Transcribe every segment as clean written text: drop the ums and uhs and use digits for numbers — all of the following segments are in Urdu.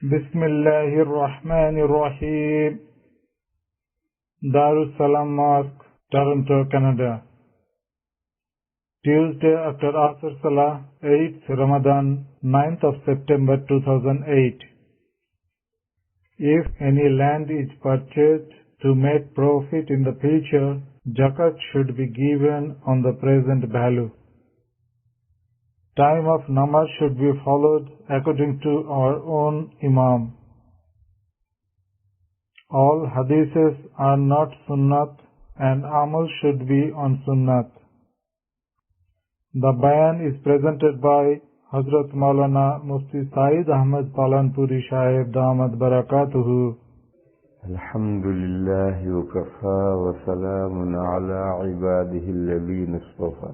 Bismillahirrahmanirrahim. Darussalam Mosque, Toronto, Canada. Tuesday after Asr Salah, 8th Ramadan, 9th of September 2008. If any land is purchased to make profit in the future, zakat should be given on the present value. Time of namaz should be followed according to our own Imam. All hadiths are not sunnat and amal should be on sunnat. The bayan is presented by Hazrat Maulana Mufti Saeed Ahmad Palanpuri Sahib Damat Barakatuhu. Alhamdulillah wa kafa wa salamun ala ibadihi alladhina istafa.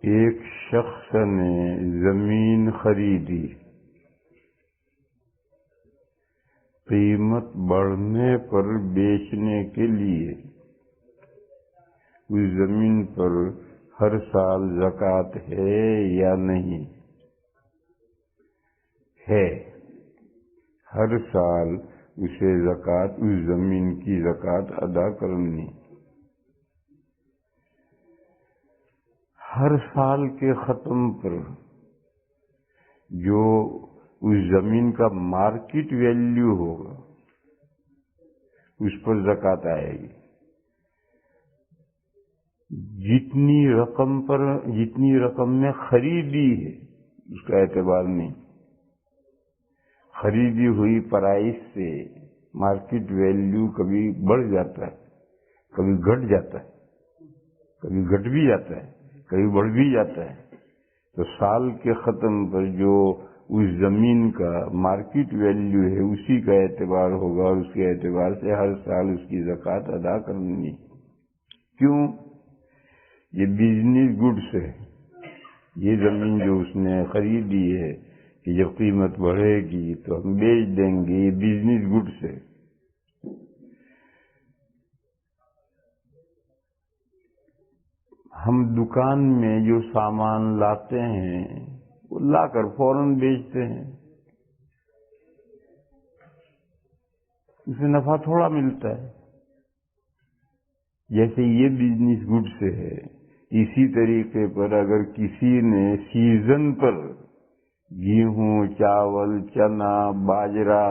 ایک شخص نے زمین خریدی، قیمت بڑھنے پر بیچنے کے لیے اس زمین پر ہر سال زکوٰۃ ہے یا نہیں؟ ہے، ہر سال اسے زکوٰۃ، اس زمین کی زکوٰۃ ادا کرنی۔ ہر سال کے ختم پر جو اس زمین کا مارکیٹ ویلیو ہوگا اس پر زکوٰۃ آئے گی۔ جتنی رقم میں خریدی ہے اس کا اعتبار نہیں۔ خریدی ہوئی پرائس سے مارکیٹ ویلیو کبھی بڑھ جاتا ہے، کبھی گھٹ جاتا ہے، کبھی گھٹ بھی جاتا ہے، کبھی بڑھ بھی جاتا ہے۔ تو سال کے ختم پر جو اس زمین کا مارکیٹ ویلیو ہے اسی کا اعتبار ہوگا، اور اس کے اعتبار سے ہر سال اس کی زکوٰۃ ادا کرنی۔ کیوں؟ یہ بزنس گڈس ہے۔ یہ زمین جو اس نے خریدی ہے کہ جب قیمت بڑھے گی تو ہم بیچ دیں گے، یہ بزنس گڈس ہے۔ ہم دکان میں جو سامان لاتے ہیں وہ لا کر فوراً بیچتے ہیں، اس میں نفع تھوڑا ملتا ہے۔ جیسے یہ بزنس گڈ سے ہے، اسی طریقے پر اگر کسی نے سیزن پر گیہوں، چاول، چنا، باجرا،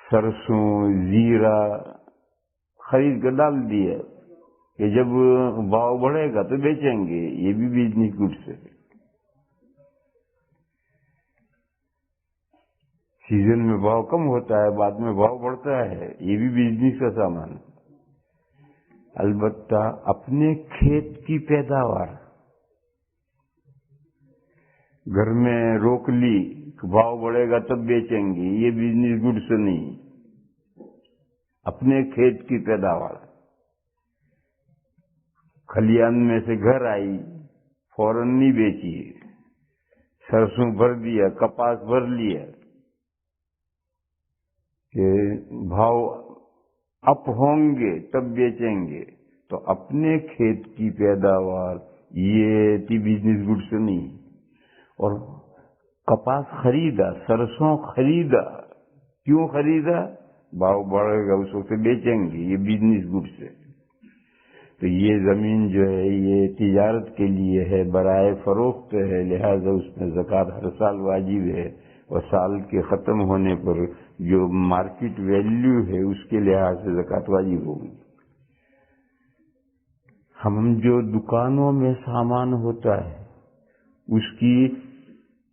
سرسوں، زیرہ خرید کر ڈال دیا کہ جب بھاؤ بڑھے گا تو بیچیں گے، یہ بھی بزنس گڈ سے ہے۔ سیزن میں بھاؤ کم ہوتا ہے، بعد میں بھاؤ بڑھتا ہے، یہ بھی بزنس کا سامان ہے۔ البتہ اپنے کھیت کی پیداوار گھر میں روک لی، بھاؤ بڑھے گا تب بیچیں گے، یہ بزنس گڈ سے نہیں۔ اپنے کھیت کی پیداوار کھلیان میں سے گھر آئی، فوراً نہیں بیچی، سرسوں بھر دیا، کپاس بھر لیا کہ بھاؤ اپ ہوں گے تب بیچیں گے، تو اپنے کھیت کی پیداوار یہ تھی بزنس گڈ سے نہیں۔ اور کپاس خریدا، سرسوں خریدا، کیوں خریدا؟ بھاؤ بڑھے گا اس وقت بیچیں گے، یہ بزنس گڈ سے۔ تو یہ زمین جو ہے یہ تجارت کے لیے ہے، برائے فروخت ہے، لہذا اس میں زکوٰۃ ہر سال واجب ہے، اور سال کے ختم ہونے پر جو مارکیٹ ویلیو ہے اس کے لحاظ سے زکوٰۃ واجب ہوگی۔ ہم جو دکانوں میں سامان ہوتا ہے اس کی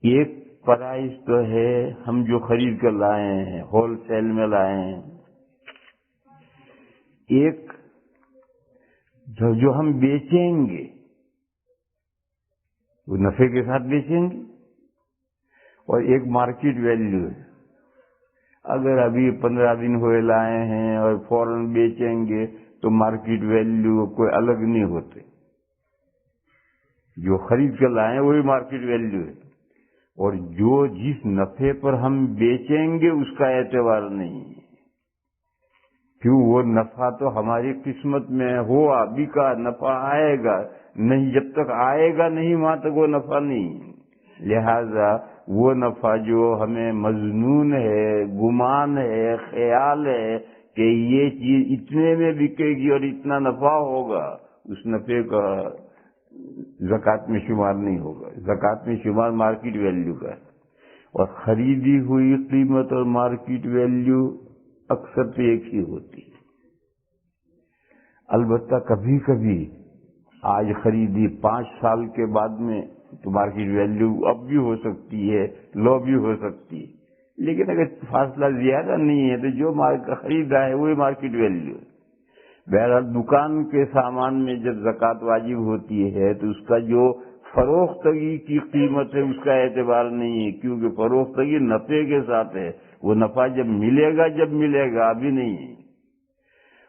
ایک پرائس تو ہے، ہم جو خرید کر لائے ہیں، ہول سیل میں لائے ہیں، ایک جو ہم بیچیں گے وہ نفع کے ساتھ بیچیں گے، اور ایک مارکیٹ ویلیو ہے۔ اگر ابھی 15 دن ہوئے لائے ہیں اور فوراً بیچیں گے تو مارکیٹ ویلیو کوئی الگ نہیں ہوتے، جو خرید کر لائے ہیں وہی مارکیٹ ویلیو ہے، اور جو جس نفع پر ہم بیچیں گے اس کا اعتبار نہیں ہے۔ کیوں؟ وہ نفع تو ہماری قسمت میں ہوا، بکا، نفع آئے گا نہیں، جب تک آئے گا نہیں وہاں تک وہ نفع نہیں۔ لہذا وہ نفع جو ہمیں مظنون ہے، گمان ہے، خیال ہے کہ یہ چیز اتنے میں بکے گی اور اتنا نفع ہوگا، اس نفع کا زکوٰۃ میں شمار نہیں ہوگا۔ زکوٰۃ میں شمار مارکیٹ ویلیو کا ہے، اور خریدی ہوئی قیمت اور مارکیٹ ویلیو اکثر تو ایک ہی ہوتی ہے۔ البتہ کبھی کبھی آج خریدی 5 سال کے بعد میں تو مارکیٹ ویلیو اب بھی ہو سکتی ہے، لو بھی ہو سکتی ہے، لیکن اگر فاصلہ زیادہ نہیں ہے تو جو خریدا ہے وہی مارکیٹ ویلیو ہے۔ بہرحال دکان کے سامان میں جب زکوٰۃ واجب ہوتی ہے تو اس کا جو فروختگی کی قیمت ہے اس کا اعتبار نہیں ہے، کیونکہ فروختگی نفع کے ساتھ ہے، وہ نفع جب ملے گا ابھی نہیں ہے۔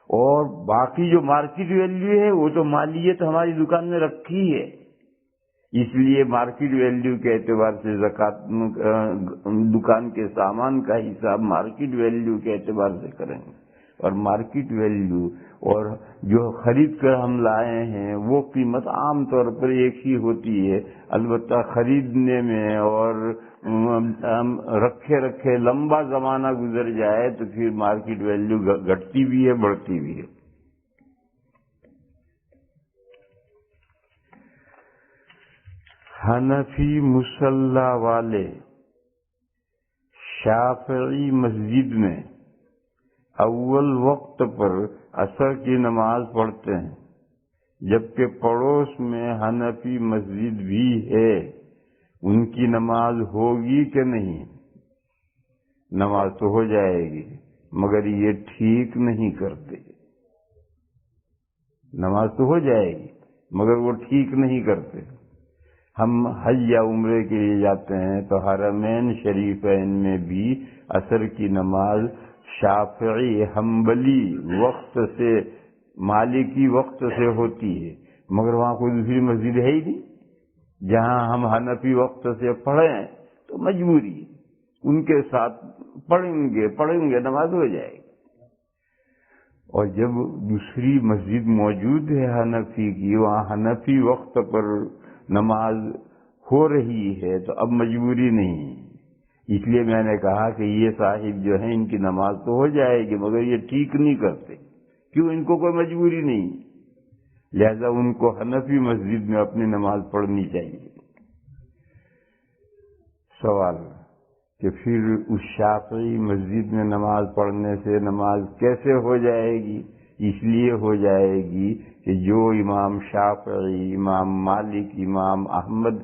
اور باقی جو مارکیٹ ویلیو ہے وہ تو مالیت ہماری دکان میں رکھی ہے، اس لیے مارکیٹ ویلیو کے اعتبار سے زکوٰۃ دکان کے سامان کا حساب مارکیٹ ویلیو کے اعتبار سے کریں گے، اور مارکیٹ ویلیو اور جو خرید کر ہم لائے ہیں وہ قیمت عام طور پر ایک ہی ہوتی ہے، البتہ خریدنے میں اور رکھے لمبا زمانہ گزر جائے تو پھر مارکیٹ ویلیو گھٹتی بھی ہے، بڑھتی بھی ہے۔ حنفی مصلی والے شافعی مسجد میں اول وقت پر عصر کی نماز پڑھتے ہیں، جبکہ پڑوس میں حنفی مسجد بھی ہے، ان کی نماز ہوگی کہ نہیں؟ نماز تو ہو جائے گی، مگر یہ ٹھیک نہیں کرتے۔ نماز تو ہو جائے گی مگر وہ ٹھیک نہیں کرتے۔ ہم حج یا عمرے کے لیے جاتے ہیں تو حرمین شریفین میں بھی عصر کی نماز شافعی حنبلی وقت سے، مالکی وقت سے ہوتی ہے، مگر وہاں کوئی دوسری مسجد ہے ہی نہیں جہاں ہم حنفی وقت سے پڑھیں، تو مجبوری ان کے ساتھ پڑھیں گے نماز ہو جائے گی۔ اور جب دوسری مسجد موجود ہے حنفی کی، وہاں حنفی وقت پر نماز ہو رہی ہے تو اب مجبوری نہیں، اس لیے میں نے کہا کہ یہ صاحب جو ہیں ان کی نماز تو ہو جائے گی مگر یہ ٹھیک نہیں کرتے، کیوں؟ ان کو کوئی مجبوری نہیں، لہذا ان کو حنفی مسجد میں اپنی نماز پڑھنی چاہیے۔ سوال کہ پھر اس شافعی مسجد میں نماز پڑھنے سے نماز کیسے ہو جائے گی؟ اس لیے ہو جائے گی کہ جو امام شافعی، امام مالک، امام احمد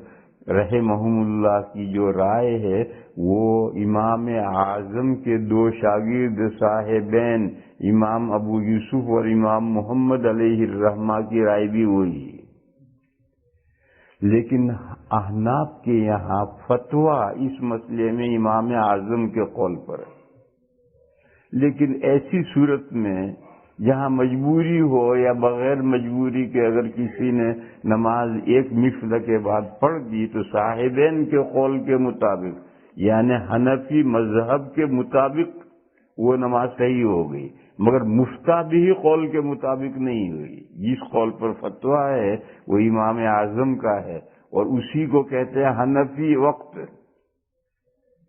رحمہم اللہ کی جو رائے ہے وہ امام اعظم کے 2 شاگرد صاحبین امام ابو یوسف اور امام محمد علیہ الرحمہ کی رائے بھی وہی ہے، لیکن احناف کے یہاں فتویٰ اس مسئلے میں امام اعظم کے قول پر ہے، لیکن ایسی صورت میں جہاں مجبوری ہو یا بغیر مجبوری کے اگر کسی نے نماز ایک مثل کے بعد پڑھ دی تو صاحبین کے قول کے مطابق یعنی حنفی مذہب کے مطابق وہ نماز صحیح ہو گئی، مگر مفتیٰ بھی قول کے مطابق نہیں ہوئی۔ جس قول پر فتویٰ ہے وہ امام اعظم کا ہے اور اسی کو کہتے ہیں حنفی وقت۔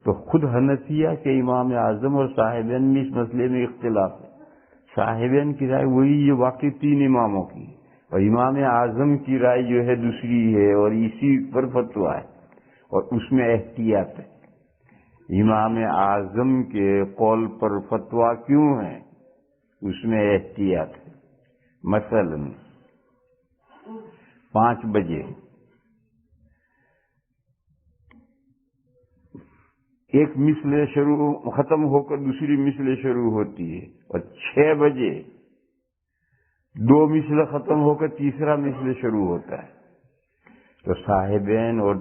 تو خود حنفیہ کے امام اعظم اور صاحبین میں اس مسئلے میں اختلاف ہے۔ صاحبین کی رائے وہی جو باقی 3 اماموں کی، اور امام اعظم کی رائے جو ہے دوسری ہے اور اسی پر فتویٰ ہے، اور اس میں احتیاط ہے۔ امام اعظم کے قول پر فتویٰ کیوں ہے؟ اس میں احتیاط ہے۔ مثلا 5 بجے ایک مثل شروع ختم ہو کر دوسری مثل شروع ہوتی ہے، اور 6 بجے 2 مثل ختم ہو کر تیسرا مثل شروع ہوتا ہے، تو صاحبین اور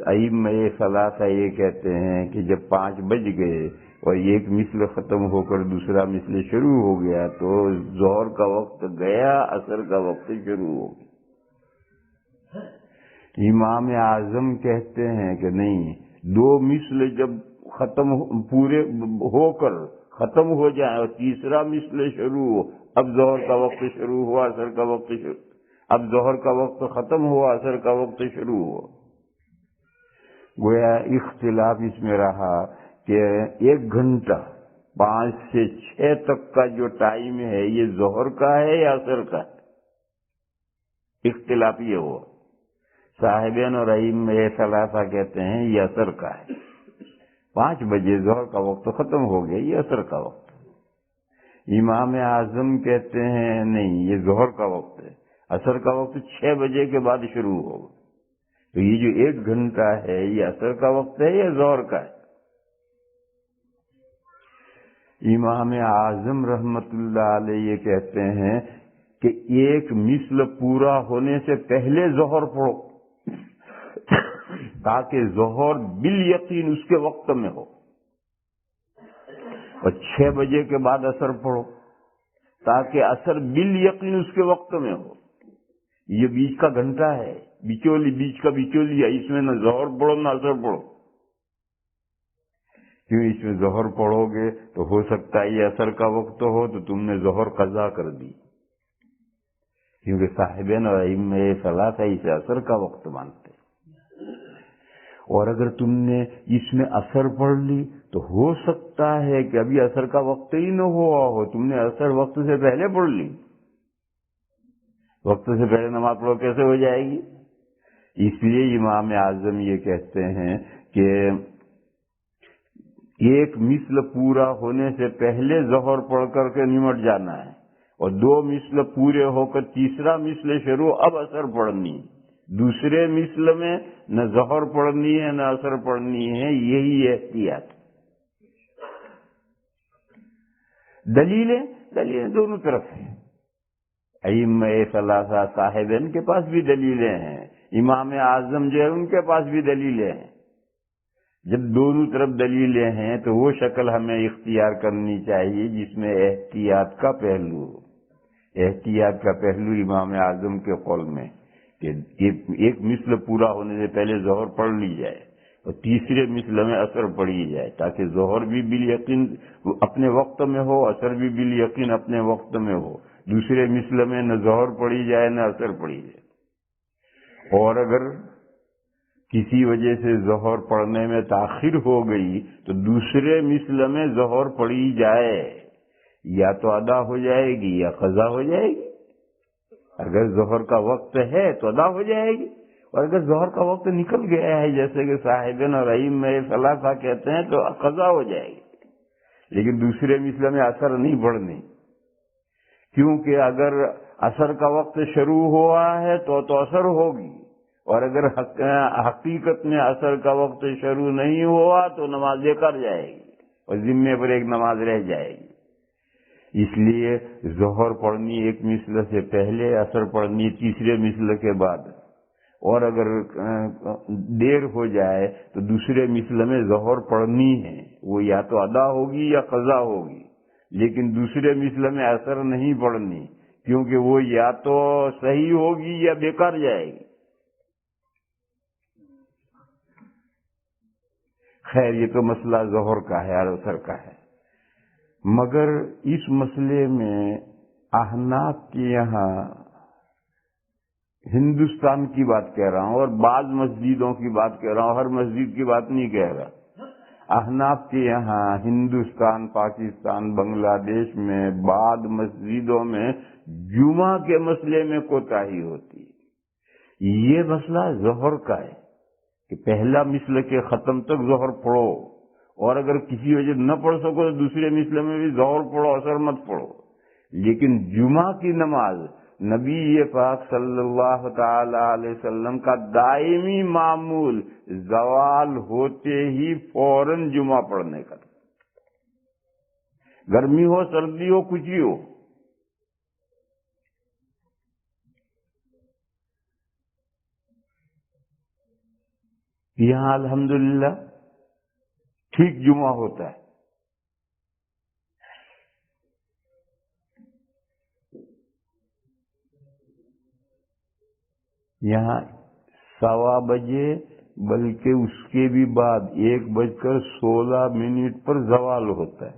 ائمہ ثلاثہ یہ کہتے ہیں کہ جب 5 بج گئے اور ایک مثل ختم ہو کر دوسرا مثل شروع ہو گیا تو ظہر کا وقت گیا، عصر کا وقت شروع ہو گیا۔ امام اعظم کہتے ہیں کہ نہیں، 2 مثل جب پورے ہو کر ختم ہو جائے اور تیسرا مثل شروع ہو. اب ظہر کا وقت شروع ہوا، عصر کا وقت شروع، اب ظہر کا وقت ختم ہوا، عصر کا وقت شروع ہوا. گویا اختلاف اس میں رہا کہ 1 گھنٹہ 5 سے 6 تک کا جو ٹائم ہے یہ ظہر کا ہے یا عصر کا ہے. اختلاف یہ ہوا. صاحبین اور ائمہ ثلاثہ کہتے ہیں یہ عصر کا ہے. 5 بجے ظہر کا وقت ختم ہو گیا، یہ عصر کا وقت. امام اعظم کہتے ہیں نہیں، یہ ظہر کا وقت ہے، عصر کا وقت 6 بجے کے بعد شروع ہوگا. تو یہ جو 1 گھنٹہ ہے یہ عصر کا وقت ہے یا ظہر کا ہے؟ امام اعظم رحمت اللہ علیہ یہ کہتے ہیں کہ 1 مثل پورا ہونے سے پہلے ظہر پڑھو تاکہ ظہر بالیقین اس کے وقت میں ہو، اور 6 بجے کے بعد عصر پڑھو تاکہ عصر بالیقین اس کے وقت میں ہو. یہ بیچ کا گھنٹہ ہے، بیچ کا بچولی ہے، اس میں نہ ظہر پڑھو نہ عصر پڑھو. کیوں؟ اس میں ظہر پڑھو گے تو ہو سکتا ہے یہ عصر کا وقت ہو تو تم نے ظہر قضا کر دی، کیونکہ صاحبین اور ائمہ ثلاثہ اسے عصر کا وقت مانتے. اور اگر تم نے اس میں عصر پڑھ لی تو ہو سکتا ہے کہ ابھی عصر کا وقت ہی نہ ہوا ہو، تم نے عصر وقت سے پہلے پڑھ لی. وقت سے پہلے نماز پڑھو کیسے ہو جائے گی؟ اس لیے امام اعظم یہ کہتے ہیں کہ 1 مثل پورا ہونے سے پہلے ظہر پڑھ کر کے نمٹ جانا ہے، اور 2 مثل پورے ہو کر تیسرا مثل شروع، اب عصر پڑھنی. دوسرے مثل میں نہ ظہر پڑھنی ہے نہ عصر پڑھنی ہے. یہی احتیاط. دلیلیں دونوں طرف ہیں. ائمہ ثلاثہ صاحبین کے پاس بھی دلیلیں ہیں، امام اعظم جو ہے ان کے پاس بھی دلیلیں ہیں. جب دونوں طرف دلیلیں ہیں تو وہ شکل ہمیں اختیار کرنی چاہیے جس میں احتیاط کا پہلو ہو. احتیاط کا پہلو امام اعظم کے قول میں کہ 1 مثل پورا ہونے سے پہلے ظہر پڑھ لی جائے اور تیسرے مثل میں عصر پڑھی جائے تاکہ ظہر بھی بالیقین اپنے وقت میں ہو، عصر بھی بالیقین اپنے وقت میں ہو. دوسرے مثل میں نہ ظہر پڑھی جائے نہ عصر پڑھی جائے. اور اگر کسی وجہ سے ظہر پڑھنے میں تاخیر ہو گئی تو دوسرے مثل میں ظہر پڑھی جائے، یا تو ادا ہو جائے گی یا قضا ہو جائے گی. اگر ظہر کا وقت ہے تو ادا ہو جائے گی، اور اگر ظہر کا وقت نکل گیا ہے جیسے کہ صاحبین اور ائمہ ثلاثہ کہتے ہیں تو قضا ہو جائے گی. لیکن دوسرے مثل میں عصر نہیں پڑھنی، کیونکہ اگر عصر کا وقت شروع ہوا ہے تو عصر ہوگی، اور اگر حقیقت میں عصر کا وقت شروع نہیں ہوا تو نماز بیکار جائے گی اور ذمے پر ایک نماز رہ جائے گی. اس لیے ظہر پڑھنی 1 مثل سے پہلے، عصر پڑھنی تیسرے مثل کے بعد. اور اگر دیر ہو جائے تو دوسرے مثل میں ظہر پڑھنی ہے، وہ یا تو ادا ہوگی یا قضا ہوگی. لیکن دوسرے مثل میں عصر نہیں پڑھنی، کیونکہ وہ یا تو صحیح ہوگی یا بیکار جائے گی. خیر یہ تو مسئلہ ظہر کا ہے اور عصر کا ہے، مگر اس مسئلے میں احناف کے یہاں، ہندوستان کی بات کہہ رہا ہوں اور بعض مسجدوں کی بات کہہ رہا ہوں، ہر مسجد کی بات نہیں کہہ رہا. احناف کے یہاں ہندوستان، پاکستان، بنگلہ دیش میں بعض مسجدوں میں جمعہ کے مسئلے میں کوتاہی ہوتی. یہ مسئلہ ظہر کا ہے کہ پہلا مثل کے ختم تک ظہر پڑھو، اور اگر کسی وجہ نہ پڑھ سکو تو دوسرے مثل میں بھی ظہر پڑھو، عصر مت پڑھو. لیکن جمعہ کی نماز نبی پاک صلی اللہ تعالی علیہ وسلم کا دائمی معمول زوال ہوتے ہی فوراً جمعہ پڑھنے کا، گرمی ہو سردی ہو کچھ ہی ہو. یہاں الحمدللہ ٹھیک جمعہ ہوتا ہے. یہاں 1:15 بجے، بلکہ اس کے بھی بعد 1:16 پر زوال ہوتا ہے.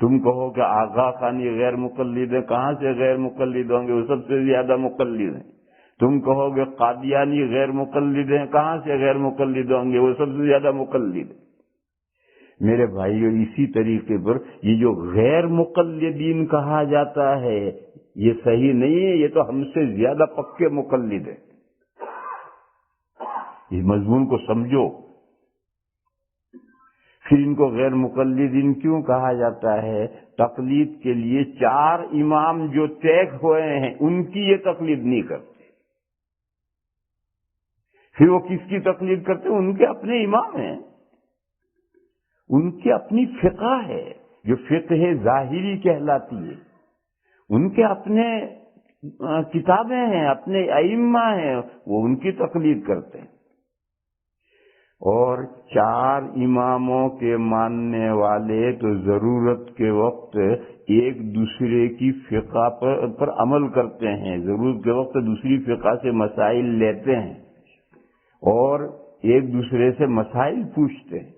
تم کہو کہ آغا خانی غیر مقلد ہیں، کہاں سے غیر مقلد ہوں گے؟ وہ سب سے زیادہ مقلد ہیں۔ تم کہو گے قادیانی غیر مقلد ہیں، کہاں سے غیر مقلد ہوں گے؟ وہ سب سے زیادہ مقلد ہیں۔ میرے بھائیو، اسی طریقے پر یہ جو غیر مقلدین کہا جاتا ہے یہ صحیح نہیں ہے، یہ تو ہم سے زیادہ پکے مقلد ہیں۔ اس مضمون کو سمجھو۔ پھر ان کو غیر مقلدین کیوں کہا جاتا ہے؟ تقلید کے لیے 4 امام جو طے ہوئے ہیں ان کی یہ تقلید نہیں کرتے۔ پھر وہ کس کی تقلید کرتے ہیں؟ ان کے اپنے امام ہیں، ان کی اپنی فقہ ہے جو فقہ ظاہری کہلاتی ہے، ان کے اپنے کتابیں ہیں، اپنے ائمہ ہیں، وہ ان کی تقلید کرتے ہیں۔ اور 4 اماموں کے ماننے والے تو ضرورت کے وقت ایک دوسرے کی فقہ پر عمل کرتے ہیں، ضرورت کے وقت دوسری فقہ سے مسائل لیتے ہیں اور ایک دوسرے سے مسائل پوچھتے ہیں۔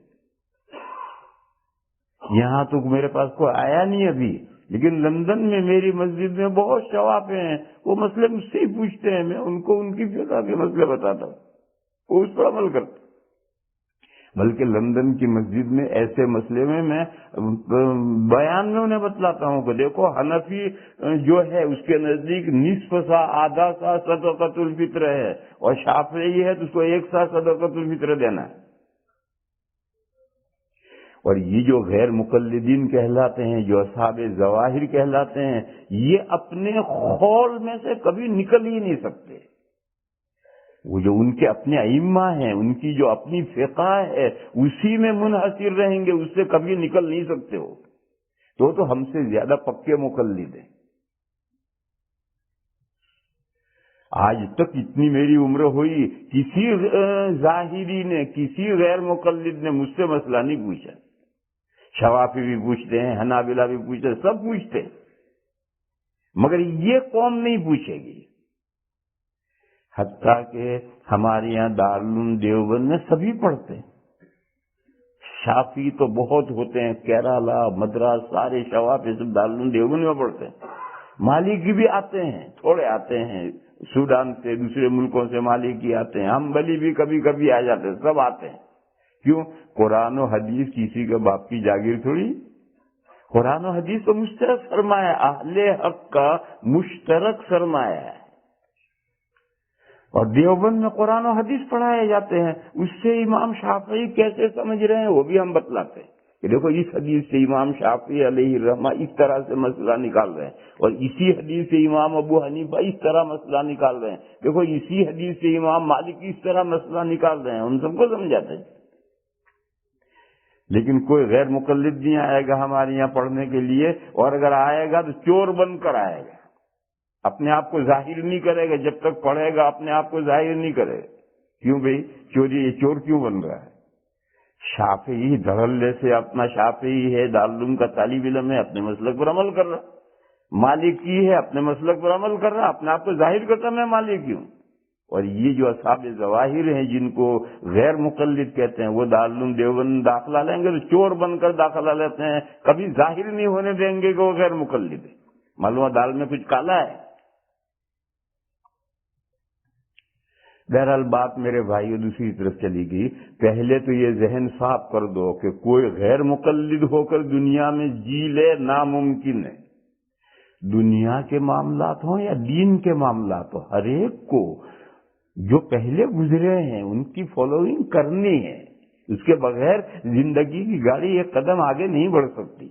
یہاں تو میرے پاس کوئی آیا نہیں ابھی، لیکن لندن میں میری مسجد میں بہت شوافے ہیں، وہ مسئلے مجھ سے ہی پوچھتے ہیں، میں ان کو ان کی فقہ کے مسئلے بتاتا ہوں، وہ اس پر عمل کرتے ہیں۔ بلکہ لندن کی مسجد میں ایسے مسئلے میں بیان میں انہیں بتلاتا ہوں کہ دیکھو حنفی جو ہے اس کے نزدیک نصف سا آدھا سا صدقۃ الفطر ہے، اور شافعی ہے تو اس کو 1 سا صدقۃ الفطر دینا ہے۔ اور یہ جو غیر مقلدین کہلاتے ہیں، جو اصحاب ظواہر کہلاتے ہیں، یہ اپنے قول میں سے کبھی نکل ہی نہیں سکتے۔ وہ جو ان کے اپنے ائمہ ہیں، ان کی جو اپنی فقہ ہے، اسی میں منحصر رہیں گے، اس سے کبھی نکل نہیں سکتے ہو۔ تو ہم سے زیادہ پکے مقلد ہیں۔ آج تک اتنی میری عمر ہوئی، کسی ظاہری نے، کسی غیر مقلد نے مجھ سے مسئلہ نہیں پوچھا۔ شوافی بھی پوچھتے ہیں، حنابلہ بھی پوچھتے ہیں، سب پوچھتے ہیں، مگر یہ قوم نہیں پوچھے گی۔ حتیٰ کہ ہمارے یہاں دارالعلوم دیوبند میں سبھی پڑھتے ہیں۔ شافی تو بہت ہوتے ہیں، کیرالہ، مدراس، سارے شوافی سب دارالعلوم دیوبند میں پڑھتے ہیں۔ مالکی بھی آتے ہیں، تھوڑے آتے ہیں، سوڈان سے، دوسرے ملکوں سے مالکی آتے ہیں، حنبلی بھی کبھی کبھی آ جاتے ہیں، سب آتے ہیں۔ کیوں؟ قرآن و حدیث کسی کے باپ کی جاگیر تھوڑی۔ قرآن و حدیث تو مشترک سرمایہ، اہل حق کا مشترک سرمایہ ہے۔ اور دیوبند میں قرآن و حدیث پڑھائے جاتے ہیں، اس سے امام شافعی کیسے سمجھ رہے ہیں وہ بھی ہم بتلاتے ہیں کہ دیکھو اس حدیث سے امام شافعی علیہ الرحمہ اس طرح سے مسئلہ نکال رہے ہیں، اور اسی حدیث سے امام ابو حنیفہ اس طرح مسئلہ نکال رہے ہیں، دیکھو اسی حدیث سے امام مالک اس طرح مسئلہ نکال رہے ہیں، ان سب کو سمجھاتے ہیں۔ لیکن کوئی غیر مقلد نہیں آئے گا ہمارے یہاں پڑھنے کے لیے، اور اگر آئے گا تو چور بن کر آئے گا، اپنے آپ کو ظاہر نہیں کرے گا، جب تک پڑھے گا اپنے آپ کو ظاہر نہیں کرے گا۔ کیوں بھئی؟ چور کیوں بن رہا ہے؟ شافعی دھڑلے سے اپنا شافعی ہے، دارالعلوم کا طالب علم ہے، اپنے مسلک پر عمل کر رہا، مالکی ہے، اپنے مسلک پر عمل کر رہا، اپنے آپ کو ظاہر کرتا میں مالکی ہوں۔ اور یہ جو اصحاب ظواہر ہیں جن کو غیر مقلد کہتے ہیں، وہ دارالعلوم دیوبند داخلہ لیں گے تو چور بن کر داخلہ لیتے ہیں، کبھی ظاہر نہیں ہونے دیں گے کہ وہ غیر مقلد ہے، معلوم دال میں کچھ کالا ہے۔ بہرحال بات میرے بھائیو دوسری طرف چلی گئی۔ پہلے تو یہ ذہن صاف کر دو کہ کوئی غیر مقلد ہو کر دنیا میں جی لے ناممکن ہے۔ دنیا کے معاملات ہوں یا دین کے معاملات ہوں، ہر ایک کو جو پہلے گزرے ہیں ان کی فالوئنگ کرنی ہے، اس کے بغیر زندگی کی گاڑی ایک قدم آگے نہیں بڑھ سکتی۔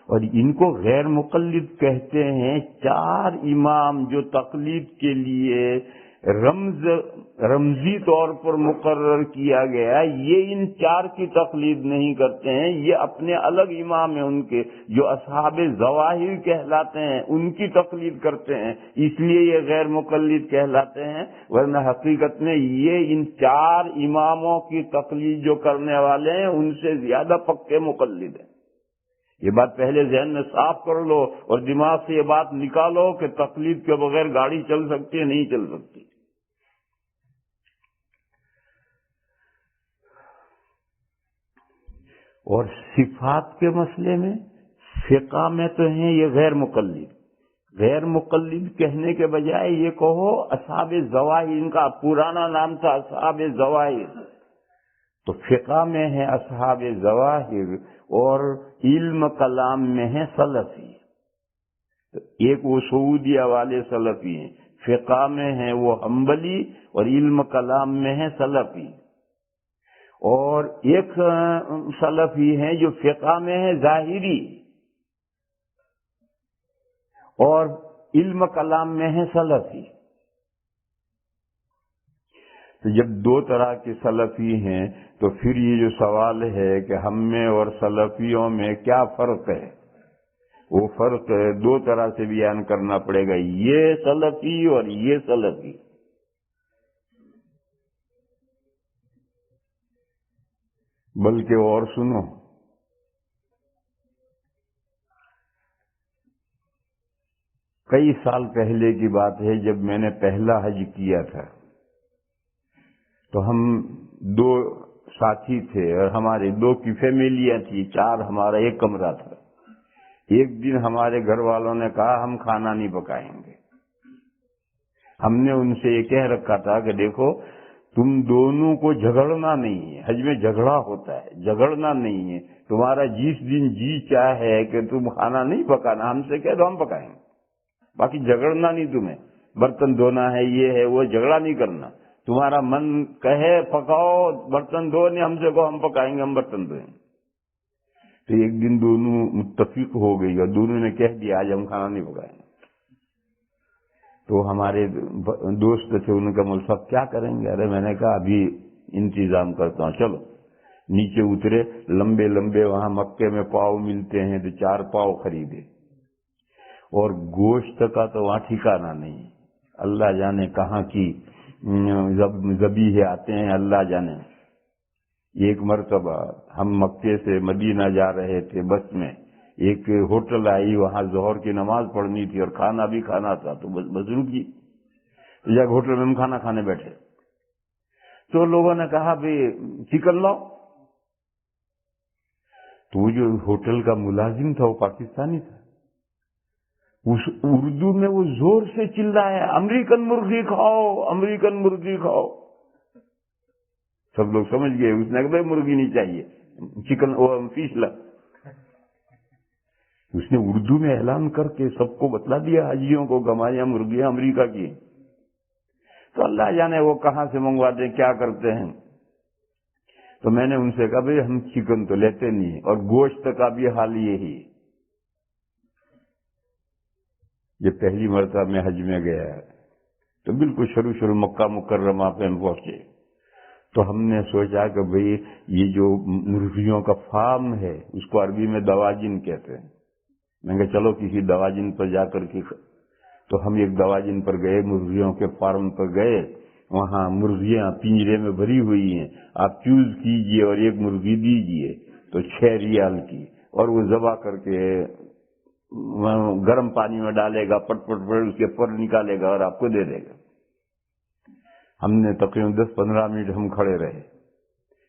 اور ان کو غیر مقلد کہتے ہیں 4 امام جو تقلید کے لیے رمزی طور پر مقرر کیا گیا، یہ ان 4 کی تقلید نہیں کرتے ہیں، یہ اپنے الگ امام ہیں ان کے جو اصحاب ظواہر کہلاتے ہیں ان کی تقلید کرتے ہیں، اس لیے یہ غیر مقلد کہلاتے ہیں، ورنہ حقیقت میں یہ ان 4 اماموں کی تقلید جو کرنے والے ہیں ان سے زیادہ پکے مقلد ہیں۔ یہ بات پہلے ذہن میں صاف کر لو اور دماغ سے یہ بات نکالو کہ تقلید کے بغیر گاڑی چل سکتی ہے؟ نہیں چل سکتی۔ اور صفات کے مسئلے میں فقہ میں تو ہیں یہ غیر مقلد. غیر مقلد کہنے کے بجائے یہ کہو اصحاب ظواہر، ان کا پرانا نام تھا اصحاب ظواہر. تو فقہ میں ہے اصحاب ظواہر اور علم کلام میں ہے سلفی. تو ایک وہ سعودیہ والے سلفی ہیں، فقہ میں ہیں وہ حنبلی اور علم کلام میں ہے سلفی. اور ایک سلفی ہیں جو فقہ میں ہے ظاہری اور علم کلام میں ہے سلفی. تو جب دو طرح کے سلفی ہیں تو پھر یہ جو سوال ہے کہ ہم میں اور سلفیوں میں کیا فرق ہے، وہ فرق دو طرح سے بیان کرنا پڑے گا، یہ سلفی اور یہ سلفی. بلکہ اور سنو، کئی سال پہلے کی بات ہے، جب میں نے پہلا حج کیا تھا تو ہم دو ساتھی تھے اور ہمارے دو کی فیملیاں تھی، چار ہمارا ایک کمرہ تھا. ایک دن ہمارے گھر والوں نے کہا ہم کھانا نہیں پکائیں گے. ہم نے ان سے یہ کہہ رکھا تھا کہ دیکھو تم دونوں کو جھگڑنا نہیں ہے، حج میں جھگڑا ہوتا ہے، جھگڑنا نہیں ہے. تمہارا جس دن جی چاہے کہ تم کھانا نہیں پکانا، ہم سے کہہ دو ہم پکائیں گے، باقی جھگڑنا نہیں. تمہیں برتن دھونا ہے، یہ ہے وہ، جھگڑا نہیں کرنا. تمہارا من کہے پکاؤ برتن دھو، نہیں ہم سے کہو ہم پکائیں گے، ہم برتن دھوئیں گے. تو ایک دن دونوں متفق ہو گئی اور دونوں نے کہہ دیا آج ہم کھانا نہیں پکائیں گے. تو ہمارے دوست تھے، انہوں نے کہا مول صاحب کیا کریں گے؟ ارے میں نے کہا ابھی انتظام کرتا ہوں. چلو نیچے اترے، لمبے لمبے وہاں مکے میں پاؤ ملتے ہیں تو 4 پاؤ خریدے. اور گوشت کا تو وہاں ٹھکانا نہیں، اللہ جانے کہاں کی ذبیحے آتے ہیں، اللہ جانے. ایک مرتبہ ہم مکے سے مدینہ جا رہے تھے، بس میں ایک ہوٹل آئی، وہاں ظہر کی نماز پڑھنی تھی اور کھانا بھی کھانا تھا. تو بس رکی، جب ہوٹل میں ہم کھانا کھانے بیٹھے تو لوگوں نے کہا بھئی چکن لاؤ. تو وہ جو ہوٹل کا ملازم تھا وہ پاکستانی تھا، اس اردو میں وہ زور سے چلایا امریکن مرغی کھاؤ، امریکن مرغی کھاؤ. سب لوگ سمجھ گئے، اس نے کہا بھائی مرغی نہیں چاہیے، چکن فش لا. اس نے اردو میں اعلان کر کے سب کو بتلا دیا حاجیوں کو، گمایا مرغیاں امریکہ کی. تو اللہ جانے وہ کہاں سے منگواتے کیا کرتے ہیں. تو میں نے ان سے کہا بھائی ہم چکن تو لیتے نہیں، اور گوشت کا بھی حال یہی. یہ پہلی مرتبہ میں حج میں گیا تو بالکل شروع مکہ مکرمہ پہ ہم پہنچے. تو ہم نے سوچا کہ بھئی یہ جو مرغیوں کا فارم ہے اس کو عربی میں دواجن کہتے ہیں. میں نے کہا چلو کسی دواجن پر جا کر کے. تو ہم ایک دواجن پر گئے، مرغیوں کے فارم پر گئے. وہاں مرغیاں پنجرے میں بھری ہوئی ہیں، آپ چوز کیجئے اور ایک مرغی دیجئے. تو 6 ریال کی، اور وہ ذبح کر کے گرم پانی میں ڈالے گا، پٹ پٹ پٹ اس کے پر نکالے گا اور آپ کو دے دے گا. ہم نے تقریباً 10-15 منٹ ہم کھڑے رہے،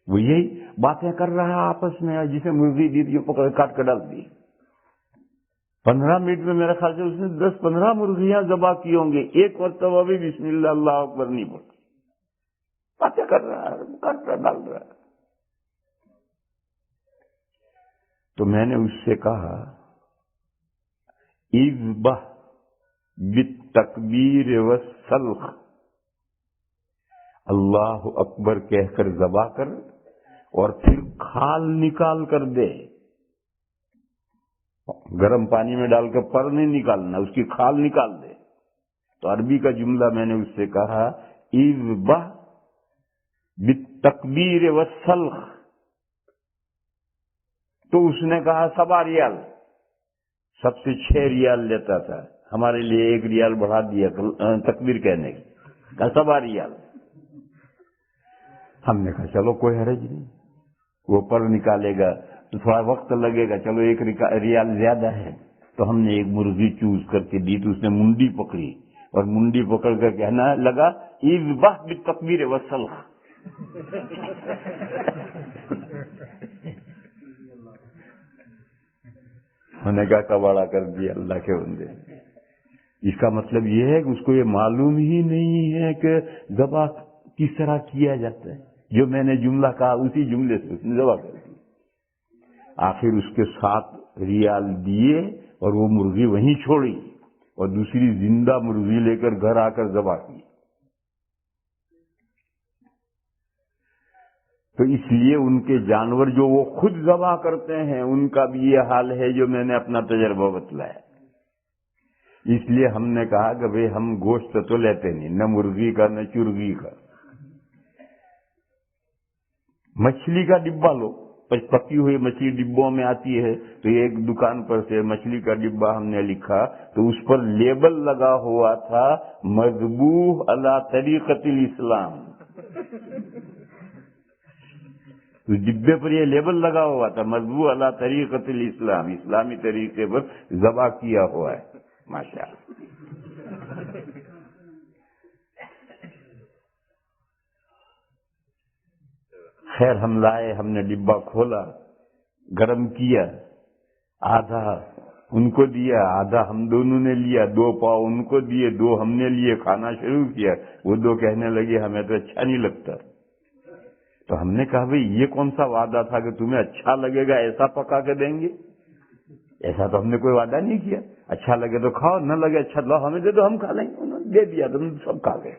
وہ یہی باتیں کر رہا آپس میں، جسے مرغی دی تھی پکڑ کاٹ کر ڈال دی. 15 منٹ میں میرے خیال سے اس نے 10-15 مرغیاں ذبح کی ہوں گے. ایک مرتبہ بھی بسم اللہ اللہ اکبر نہیں پڑتی، باتیں کر رہا ہے، کاٹ رہا ڈال رہا ہے. تو میں نے اس سے کہا اذبح بالتکبیر والسلخ، اللہ اکبر کہہ کر ذبح کر اور پھر کھال نکال کر دے. گرم پانی میں ڈال کر پر نہیں نکالنا، اس کی کھال نکال دے. تو عربی کا جملہ میں نے اس سے کہا اذبح بالتکبیر والسلخ. تو اس نے کہا 7 ریال. سب سے 6 ریال لیتا تھا، ہمارے لیے 1 ریال بڑھا دیا تکبیر کہنے کی، کہا 7 ریال. ہم نے کہا چلو کوئی حرج نہیں، وہ پر نکالے گا تو تھوڑا وقت لگے گا، چلو 1 ریال زیادہ ہے. تو ہم نے ایک مرغی چوز کر کے دی تو اس نے منڈی پکڑی اور منڈی پکڑ کر کہنا لگا اذبح بالتکبیر والسلخ. انہوں نے کہا کباڑا کر دیا اللہ کے بندے. اس کا مطلب یہ ہے کہ اس کو یہ معلوم ہی نہیں ہے کہ ذبح کس طرح کیا جاتا ہے. جو میں نے جملہ کہا اسی جملے سے اس نے ذبح کر دی. آخر اس کے 7 ریال دیے اور وہ مرغی وہیں چھوڑی اور دوسری زندہ مرغی لے کر گھر آ کر ذبح کی. تو اس لیے ان کے جانور جو وہ خود ذبح کرتے ہیں ان کا بھی یہ حال ہے جو میں نے اپنا تجربہ بتلایا. اس لیے ہم نے کہا کہ بھئی ہم گوشت تو لیتے نہیں، نہ مرغی کا نہ چرگی کا. مچھلی کا ڈبہ لو، پکی ہوئی مچھلی ڈبوں میں آتی ہے، تو ایک دکان پر سے مچھلی کا ڈبہ ہم نے لکھا تو اس پر لیبل لگا ہوا تھا مذبوح علی طریقۃ الاسلام. اس ڈبے پر یہ لیبل لگا ہوا تھا مذبوح علی طریقۃ الاسلام، اسلامی طریقے پر ذبح کیا ہوا ہے. ماشاءاللہ. خیر ہم لائے، ہم نے ڈبہ کھولا، گرم کیا، آدھا ان کو دیا، آدھا ہم دونوں نے لیا، 2 پاؤ ان کو دیے، 2 ہم نے لیے، کھانا شروع کیا. وہ 2 کہنے لگے ہمیں تو اچھا نہیں لگتا. تو ہم نے کہا بھئی یہ کون سا وعدہ تھا کہ تمہیں اچھا لگے گا ایسا پکا کے دیں گے؟ ایسا تو ہم نے کوئی وعدہ نہیں کیا. اچھا لگے تو کھاؤ، نہ لگے اچھا لو ہمیں دے دو ہم کھا لیں گے. انہوں نے دے دیا تو ہم سب کھا گئے.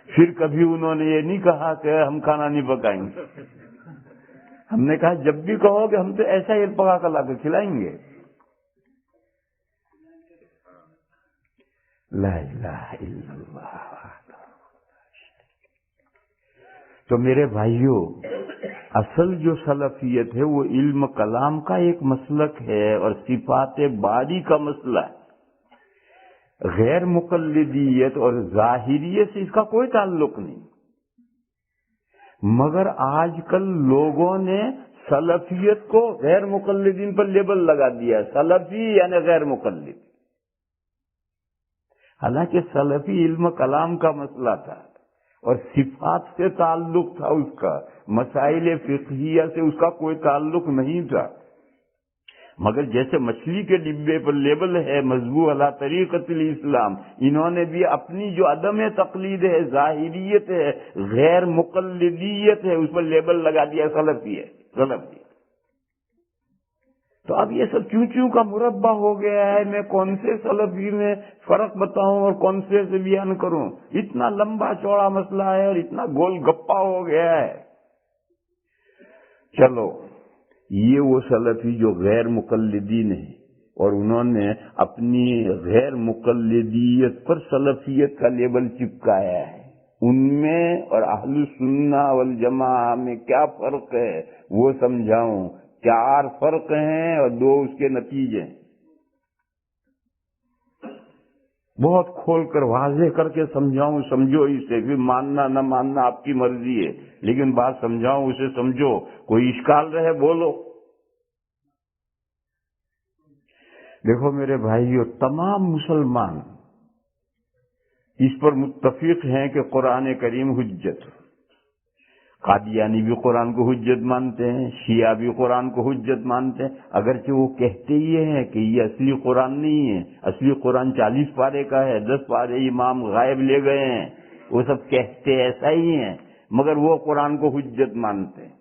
پھر کبھی انہوں نے یہ نہیں کہا کہ ہم کھانا نہیں پکائیں گے. ہم نے کہا جب بھی کہو کہ ہم تو ایسا ہی پکا کر لا کے کھلائیں گے. لا الہ الا اللہ. تو میرے بھائیوں، اصل جو سلفیت ہے وہ علم کلام کا ایک مسلک ہے اور صفات باری کا مسئلہ ہے. غیر مقلدیت اور ظاہریت سے اس کا کوئی تعلق نہیں. مگر آج کل لوگوں نے سلفیت کو غیر مقلدین پر لیبل لگا دیا، سلفی یعنی غیر مقلد. حالانکہ سلفی علم کلام کا مسئلہ تھا اور صفات سے تعلق تھا اس کا، مسائل فقہیہ سے اس کا کوئی تعلق نہیں تھا. مگر جیسے مچھلی کے ڈبے پر لیبل ہے مذبوح علی طریقۃ الاسلام، انہوں نے بھی اپنی جو عدم تقلید ہے، ظاہریت ہے، غیر مقلدیت ہے، اس پر لیبل لگا دیا سلفی ہے، سلفی. تو اب یہ سب چوں چوں کا مربع ہو گیا ہے. میں کون سے سلفی میں فرق بتاؤں اور کون سے بیان کروں؟ اتنا لمبا چوڑا مسئلہ ہے اور اتنا گول گپا ہو گیا ہے. چلو یہ وہ سلفی جو غیر مقلدین ہیں اور انہوں نے اپنی غیر مقلدیت پر سلفیت کا لیبل چپکایا ہے. ان میں اور اہل سنہ والجماعہ میں کیا فرق ہے وہ سمجھاؤں. 4 فرق ہیں اور 2 اس کے نتیجے ہیں. بہت کھول کر واضح کر کے سمجھاؤں، سمجھو اسے. پھر ماننا نہ ماننا آپ کی مرضی ہے، لیکن بات سمجھاؤں اسے سمجھو. کوئی اشکال رہے بولو. دیکھو میرے بھائیو، تمام مسلمان اس پر متفق ہیں کہ قرآن کریم حجت. قادیانی بھی قرآن کو حجت مانتے ہیں، شیعہ بھی قرآن کو حجت مانتے ہیں، اگرچہ وہ کہتے یہ ہیں کہ یہ اصلی قرآن نہیں ہے. اصلی قرآن 40 پارے کا ہے، 10 پارے امام غائب لے گئے ہیں. وہ سب کہتے ایسا ہی ہیں، مگر وہ قرآن کو حجت مانتے ہیں.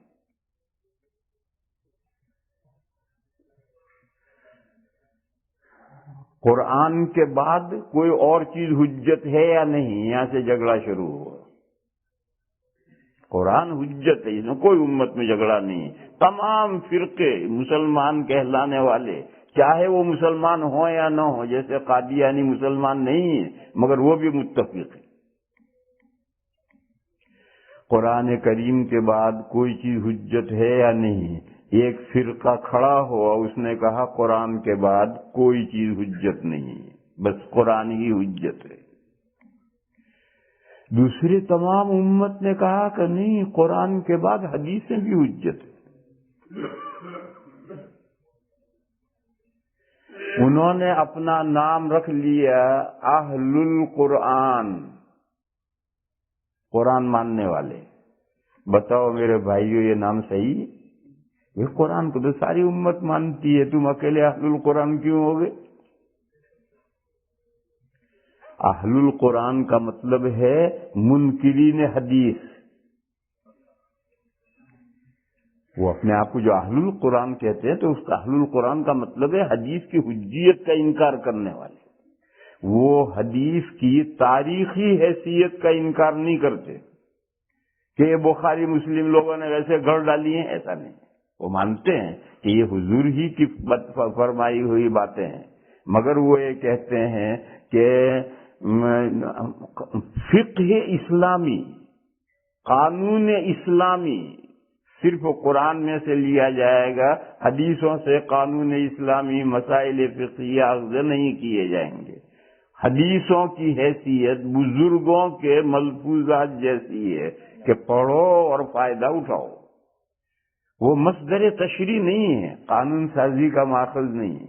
قرآن کے بعد کوئی اور چیز حجت ہے یا نہیں، یہاں سے جھگڑا شروع ہوا. قرآن حجت ہے، اس میں کوئی امت میں جھگڑا نہیں. تمام فرقے مسلمان کہلانے والے، چاہے وہ مسلمان ہوں یا نہ ہوں، جیسے قادیانی مسلمان نہیں ہے مگر وہ بھی متفق ہے. قرآن کریم کے بعد کوئی چیز حجت ہے یا نہیں. ایک فرقہ کھڑا ہوا، اس نے کہا قرآن کے بعد کوئی چیز حجت نہیں، بس قرآن ہی حجت ہے. دوسری تمام امت نے کہا کہ نہیں، قرآن کے بعد حدیثیں بھی حجت ہے. انہوں نے اپنا نام رکھ لیا اہل القرآن، قرآن ماننے والے. بتاؤ میرے بھائیو یہ نام صحیح؟ یہ قرآن کو تو ساری امت مانتی ہے، تم اکیلے اہل القرآن کیوں ہو گئے؟ اہل القرآن کا مطلب ہے منکرین حدیث. وہ اپنے آپ کو جو اہل القرآن کہتے ہیں تو اس کا اہل القرآن کا مطلب ہے حدیث کی حجیت کا انکار کرنے والے. وہ حدیث کی تاریخی حیثیت کا انکار نہیں کرتے کہ یہ بخاری مسلم لوگوں نے ویسے گھڑ ڈالی ہیں، ایسا نہیں. وہ مانتے ہیں کہ یہ حضور ہی کی فرمائی ہوئی باتیں ہیں، مگر وہ یہ کہتے ہیں کہ فقہ اسلامی، قانون اسلامی صرف قرآن میں سے لیا جائے گا، حدیثوں سے قانون اسلامی مسائل فقہیہ اخذ نہیں کیے جائیں گے. حدیثوں کی حیثیت بزرگوں کے ملفوظات جیسی ہے کہ پڑھو اور فائدہ اٹھاؤ. وہ مصدر تشریع نہیں ہے، قانون سازی کا ماخذ نہیں ہے.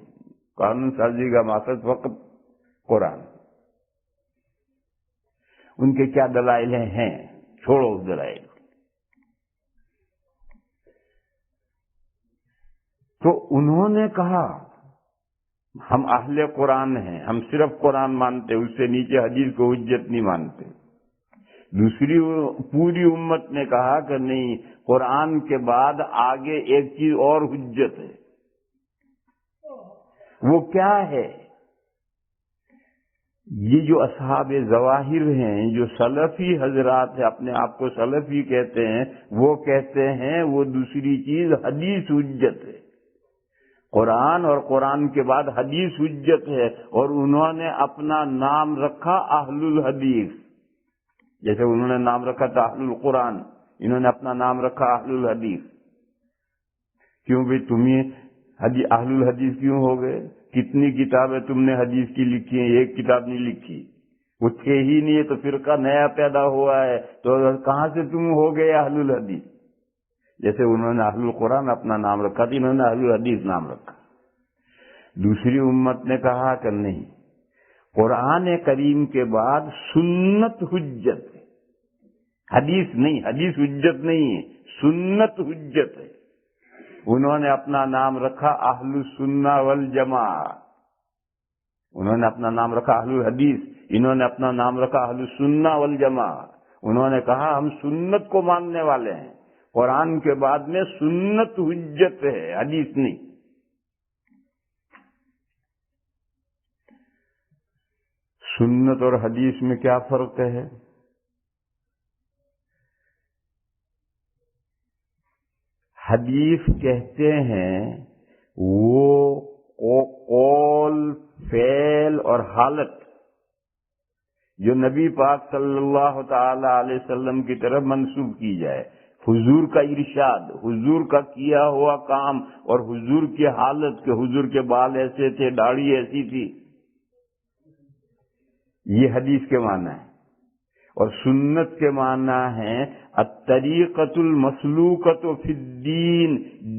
قانون سازی کا ماخذ فقط قرآن. ان کے کیا دلائل ہیں، چھوڑو اس دلائل. تو انہوں نے کہا ہم اہل قرآن ہیں، ہم صرف قرآن مانتے، اس سے نیچے حدیث کو حجت نہیں مانتے. دوسری پوری امت نے کہا کہ نہیں، قرآن کے بعد آگے ایک چیز اور حجت ہے. وہ کیا ہے؟ یہ جو اصحاب ظواہر ہیں، جو سلفی حضرات ہیں، اپنے آپ کو سلفی کہتے ہیں، وہ کہتے ہیں وہ دوسری چیز حدیث حجت ہے. قرآن اور قرآن کے بعد حدیث حجت ہے، اور انہوں نے اپنا نام رکھا اہل الحدیث. جیسے انہوں نے نام رکھا تھا اہل القرآن، انہوں نے اپنا نام رکھا اہل الحدیث. کیوں بھائی تمہیں اہل الحدیث کیوں ہو گئے؟ کتنی کتابیں تم نے حدیث کی لکھی ہیں؟ ایک کتاب نہیں لکھی. وہ تھے ہی نہیں، تو فرقہ نیا پیدا ہوا ہے، تو کہاں سے تم ہو گئے اہل الحدیث؟ جیسے انہوں نے اہل القرآن اپنا نام رکھا تھا، انہوں نے اہل الحدیث نام رکھا. دوسری امت نے کہا کہ نہیں، قرآن کریم کے بعد سنت حجت ہے، حدیث نہیں. حدیث حجت نہیں ہے، سنت حجت ہے. انہوں نے اپنا نام رکھا اہل السنہ والجماعہ. انہوں نے اپنا نام رکھا اہل الحدیث، انہوں نے اپنا نام رکھا اہل السنہ والجماعہ. انہوں نے کہا ہم سنت کو ماننے والے ہیں، قرآن کے بعد میں سنت حجت ہے، حدیث نہیں. سنت اور حدیث میں کیا فرق ہے؟ حدیث کہتے ہیں وہ قول، فعل اور حالت جو نبی پاک صلی اللہ تعالی علیہ وسلم کی طرف منسوب کی جائے. حضور کا ارشاد، حضور کا کیا ہوا کام، اور حضور کی حالت کہ حضور کے بال ایسے تھے، داڑھی ایسی تھی، یہ حدیث کے معنی ہے. اور سنت کے معنی ہے الطریقۃ المسلوکۃ فی الدین،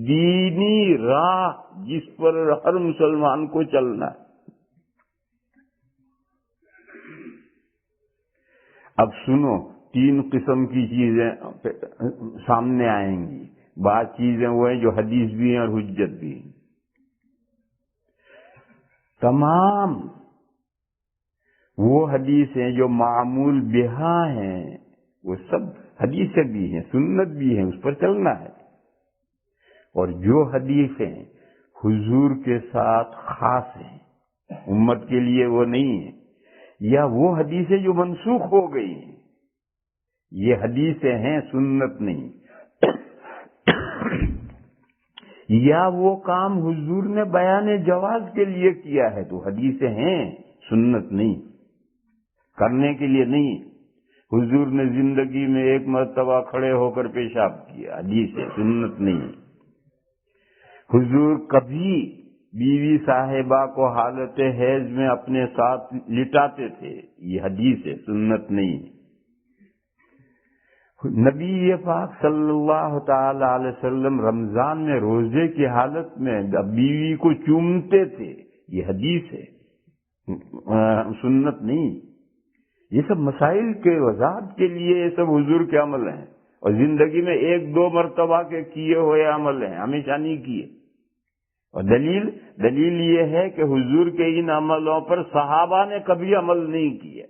دینی راہ جس پر ہر مسلمان کو چلنا ہے. اب سنو، 3 قسم کی چیزیں سامنے آئیں گی. بعض چیزیں وہ ہیں جو حدیث بھی ہیں اور حجت بھی ہیں. تمام وہ حدیثیں جو معمول بہا ہیں وہ سب حدیثیں بھی ہیں، سنت بھی ہیں، اس پر چلنا ہے. اور جو حدیثیں حضور کے ساتھ خاص ہیں، امت کے لیے وہ نہیں ہیں، یا وہ حدیثیں جو منسوخ ہو گئی ہیں، یہ حدیثیں ہیں، سنت نہیں. یا وہ کام حضور نے بیان جواز کے لیے کیا ہے تو حدیثیں ہیں، سنت نہیں. کرنے کے لیے نہیں. حضور نے زندگی میں ایک مرتبہ کھڑے ہو کر پیشاب کیا، حدیث ہے، سنت نہیں. حضور کبھی بیوی صاحبہ کو حالت حیض میں اپنے ساتھ لٹاتے تھے، یہ حدیث ہے، سنت نہیں. نبی پاک صلی اللہ تعالی علیہ وسلم رمضان میں روزے کی حالت میں بیوی کو چومتے تھے، یہ حدیث ہے، سنت نہیں. یہ سب مسائل کے وضاحت کے لیے یہ سب حضور کے عمل ہیں. اور زندگی میں 1-2 مرتبہ کے کیے ہوئے عمل ہیں، ہمیشہ نہیں کیے۔ اور دلیل یہ ہے کہ حضور کے ان عملوں پر صحابہ نے کبھی عمل نہیں کیا۔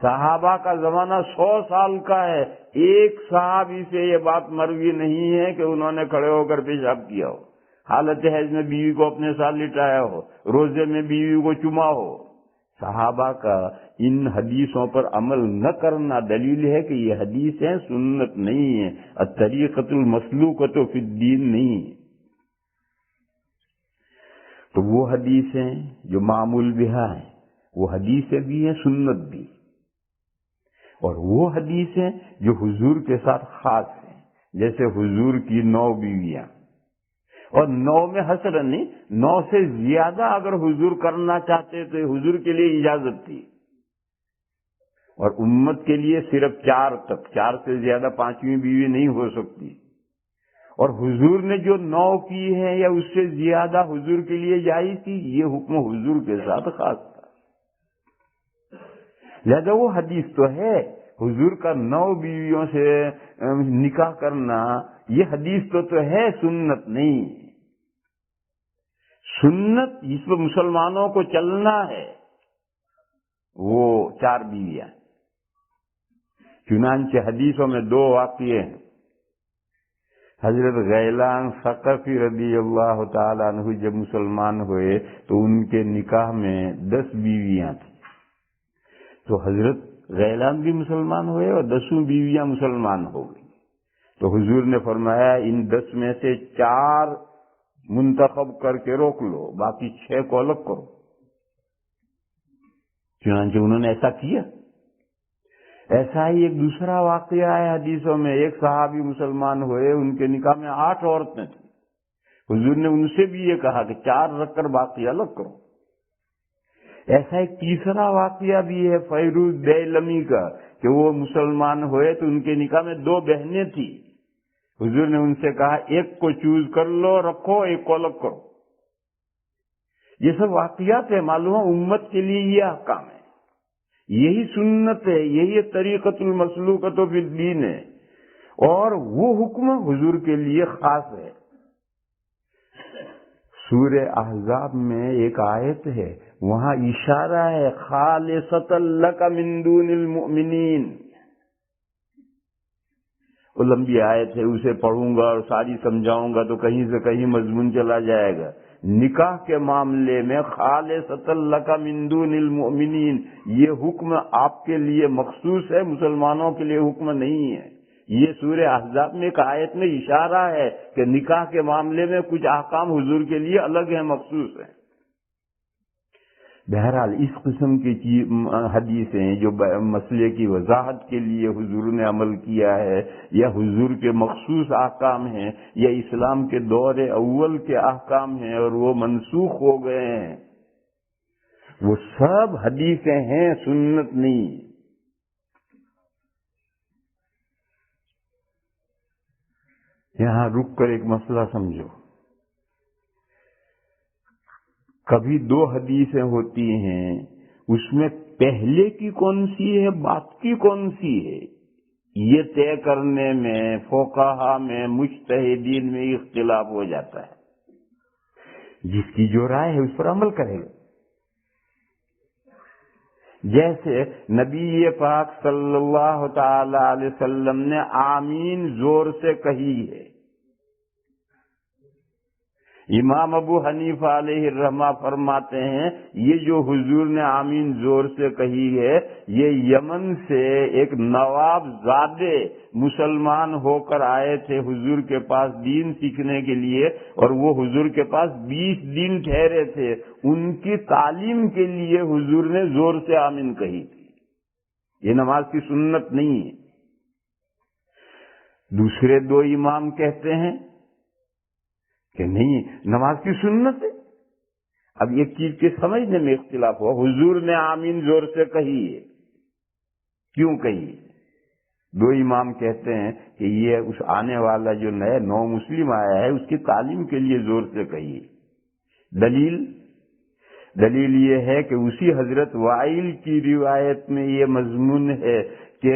صحابہ کا زمانہ 100 سال کا ہے، ایک صحابی سے یہ بات مروی نہیں ہے کہ انہوں نے کھڑے ہو کر پیشاب کیا ہو، حالت حیض میں بیوی کو اپنے ساتھ لٹایا ہو، روزے میں بیوی کو چوما ہو۔ صحابہ کا ان حدیثوں پر عمل نہ کرنا دلیل ہے کہ یہ حدیث ہیں، سنت نہیں ہے، الطریقۃ المسلوکۃ فی الدین نہیں ہے۔ تو وہ حدیثیں جو معمول بہا ہیں، وہ حدیثیں بھی ہیں، سنت بھی، اور وہ حدیثیں جو حضور کے ساتھ خاص ہیں، جیسے حضور کی 9 بیویاں، اور 9 میں حصر نہیں، 9 سے زیادہ اگر حضور کرنا چاہتے تو حضور کے لیے اجازت تھی، اور امت کے لیے صرف 4 تک، 4 سے زیادہ 5ویں بیوی نہیں ہو سکتی، اور حضور نے جو 9 کی ہے یا اس سے زیادہ حضور کے لیے جائز تھی، یہ حکم حضور کے ساتھ خاص تھا۔ لہذا وہ حدیث تو ہے، حضور کا 9 بیویوں سے نکاح کرنا، یہ حدیث تو ہے، سنت نہیں۔ سنت جس پر مسلمانوں کو چلنا ہے وہ 4 بیویاں۔ چنانچہ حدیثوں میں 2 واقعے ہیں۔ حضرت غیلان ثقفی رضی اللہ تعالیٰ عنہ جب مسلمان ہوئے تو ان کے نکاح میں 10 بیویاں تھیں، تو حضرت غیلان بھی مسلمان ہوئے اور 10 بیویاں مسلمان ہو گئی۔ تو حضور نے فرمایا ان 10 میں سے 4 منتخب کر کے روک لو، باقی 6 کو الگ کرو۔ چنانچہ انہوں نے ایسا کیا۔ ایسا ہی ایک دوسرا واقعہ ہے حدیثوں میں، ایک صحابی مسلمان ہوئے، ان کے نکاح میں 8 عورتیں تھیں، حضور نے ان سے بھی یہ کہا کہ 4 رکھ کر باقی الگ کرو۔ ایسا ایک تیسرا واقعہ بھی ہے فیروز دیلمی کا، کہ وہ مسلمان ہوئے تو ان کے نکاح میں 2 بہنیں تھیں، حضور نے ان سے کہا ایک کو چوز کر لو، رکھو، ایک کو الگ کرو۔ یہ سب واقعات ہیں، معلوم ہے امت کے لیے یہ احکام ہے، یہی سنت ہے، یہی طریقۃ المسلوکۃ فی الدین ہے، اور وہ حکم حضور کے لیے خاص ہے۔ سورہ احزاب میں ایک آیت ہے، وہاں اشارہ ہے خالصۃ لک من دون المؤمنین۔ وہ لمبی آیت ہے، اسے پڑھوں گا اور ساری سمجھاؤں گا تو کہیں سے کہیں مضمون چلا جائے گا۔ نکاح کے معاملے میں خالصۃ لک من دون المؤمنین، یہ حکم آپ کے لیے مخصوص ہے، مسلمانوں کے لیے حکم نہیں ہے۔ یہ سورہ احزاب میں ایک آیت میں اشارہ ہے کہ نکاح کے معاملے میں کچھ احکام حضور کے لیے الگ ہیں، مخصوص ہیں۔ بہرحال اس قسم کی حدیثیں جو مسئلے کی وضاحت کے لیے حضور نے عمل کیا ہے، یا حضور کے مخصوص احکام ہیں، یا اسلام کے دور اول کے احکام ہیں اور وہ منسوخ ہو گئے ہیں، وہ سب حدیثیں ہیں، سنت نہیں۔ یہاں رک کر ایک مسئلہ سمجھو۔ کبھی 2 حدیثیں ہوتی ہیں، اس میں پہلے کی کون سی ہے، بعد کی کون سی ہے، یہ طے کرنے میں فقہا میں، مجتہدین میں اختلاف ہو جاتا ہے۔ جس کی جو رائے ہے اس پر عمل کرے گا۔ جیسے نبی پاک صلی اللہ تعالی علیہ وسلم نے آمین زور سے کہی ہے، امام ابو حنیفہ علیہ الرحمہ فرماتے ہیں یہ جو حضور نے آمین زور سے کہی ہے، یہ یمن سے ایک نواب زادے مسلمان ہو کر آئے تھے حضور کے پاس دین سیکھنے کے لیے، اور وہ حضور کے پاس 20 دن ٹھہرے تھے، ان کی تعلیم کے لیے حضور نے زور سے آمین کہی تھی۔ یہ نماز کی سنت نہیں ہے۔ دوسرے 2 امام کہتے ہیں کہ نہیں، نماز کی سنت ہے۔ اب ایک چیز کے سمجھنے میں اختلاف ہوا، حضور نے آمین زور سے کہی ہے، کیوں کہی؟ 2 امام کہتے ہیں کہ یہ اس آنے والا جو نئے نو مسلم آیا ہے اس کی تعلیم کے لیے زور سے کہی ہے۔ دلیل یہ ہے کہ اسی حضرت وائل کی روایت میں یہ مضمون ہے کہ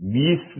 20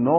9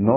9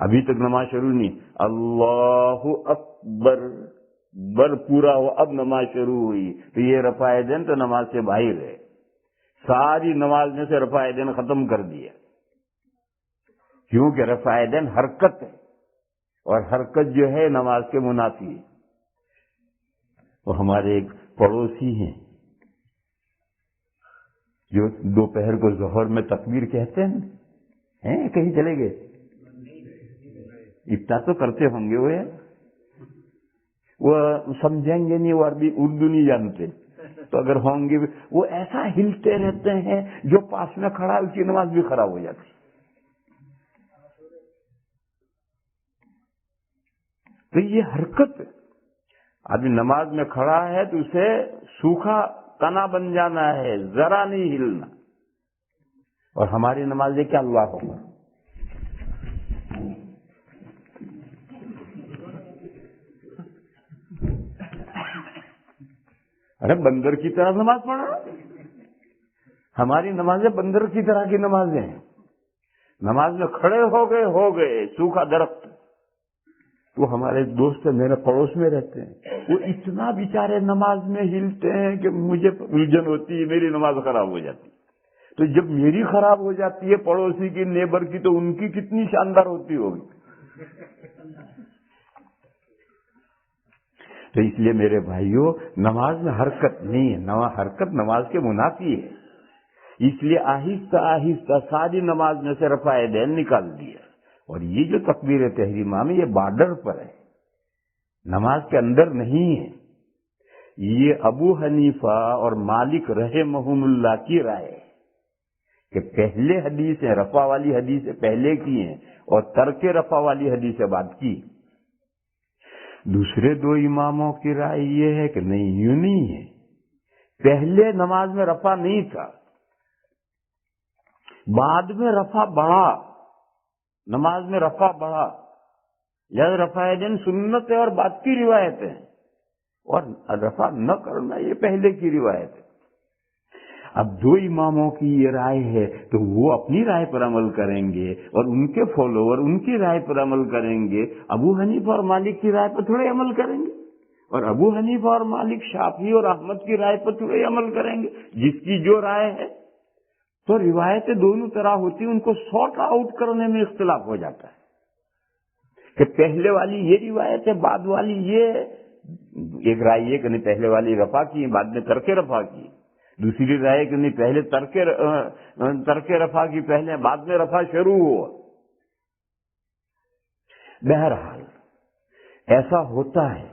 ابھی تک نماز شروع نہیں، اللہ اکبر، بر پورا ہو اب نماز شروع ہوئی، تو یہ رفع یدین تو نماز سے باہر ہے، ساری نماز میں سے رفع یدین ختم کر دیا، کیونکہ رفع یدین حرکت ہے، اور حرکت جو ہے نماز کے منافی ہے۔ وہ ہمارے ایک پڑوسی ہیں جو دوپہر کو ظہر میں تکبیر کہتے ہیں، کہیں چلے گئے؟ اتنا تو کرتے ہوں گے وہ سمجھیں گے نہیں، وہ عربی اردو نہیں جانتے، تو اگر ہوں گے وہ ایسا ہلتے رہتے ہیں، جو پاس میں کھڑا ہے اس کی نماز بھی خراب ہو جاتی۔ تو یہ حرکت، آدمی نماز میں کھڑا ہے تو اسے سوکھا تنا بن جانا ہے، ذرا نہیں ہلنا، اور ہماری نماز یہ کیا اللہ ہوگا۔ ارے بندر کی طرح نماز پڑھ رہا، ہماری نمازیں بندر کی طرح کی نمازیں ہیں، نماز میں کھڑے ہو گئے سوکھا درخت۔ وہ ہمارے دوست میرے پڑوس میں رہتے ہیں، وہ اتنا بیچارے نماز میں ہلتے ہیں کہ مجھے الجھن ہوتی ہے، میری نماز خراب ہو جاتی۔ تو جب میری خراب ہو جاتی ہے پڑوسی کی، نیبر کی، تو ان کی کتنی شاندار ہوتی ہوگی۔ تو اس لیے میرے بھائیوں، نماز میں حرکت نہیں ہے، حرکت نماز کے منافی ہے، اس لیے آہستہ آہستہ ساری نماز میں سے رفع یدین نکال دیا۔ اور یہ جو تکبیر تحریمہ میں، یہ بارڈر پر ہے، نماز کے اندر نہیں ہے۔ یہ ابو حنیفہ اور مالک رحمہم اللہ کی رائے ہے کہ پہلے حدیثیں، رفع والی حدیثیں پہلے کی ہیں اور ترک رفع والی حدیثیں بعد کی۔ دوسرے دو اماموں کی رائے یہ ہے کہ نہیں، یوں نہیں ہے، پہلے نماز میں رفع نہیں تھا، بعد میں رفع بڑھا، نماز میں رفع بڑھا، لہذا رفع یدین سنت ہے اور بعد کی روایت ہے، اور رفع نہ کرنا یہ پہلے کی روایت ہے۔ اب دو اماموں کی یہ رائے ہے تو وہ اپنی رائے پر عمل کریں گے، اور ان کے فالوور ان کی رائے پر عمل کریں گے، ابو حنیفہ اور مالک کی رائے پر تھوڑے عمل کریں گے، اور ابو حنیفہ اور مالک شافعی اور احمد کی رائے پر تھوڑے عمل کریں گے، جس کی جو رائے ہے۔ تو روایتیں دونوں طرح ہوتی ہیں، ان کو سارٹ آؤٹ کرنے میں اختلاف ہو جاتا ہے کہ پہلے والی یہ روایت ہے، بعد والی یہ، ایک رائے یہ کہ نہیں پہلے والی رفع کی بعد میں ترک رفع کی، دوسری رائے کہ نہیں پہلے ترک رفع کی پہلے، بعد میں رفع شروع ہوا۔ بہرحال ایسا ہوتا ہے،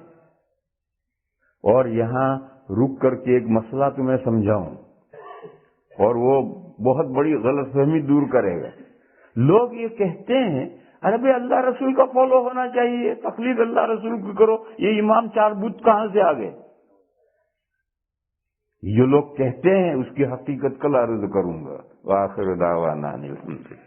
اور یہاں رک کر کے ایک مسئلہ تمہیں سمجھاؤں، اور وہ بہت بڑی غلط فہمی دور کرے گا۔ لوگ یہ کہتے ہیں ارے بھائی اللہ رسول کا فالو ہونا چاہیے، تقلید اللہ رسول کی کرو، یہ امام چار بت کہاں سے آ گئے؟ جو لوگ کہتے ہیں اس کی حقیقت کل عرض کروں گا۔ وآخر دعوانا ان الحمد للہ۔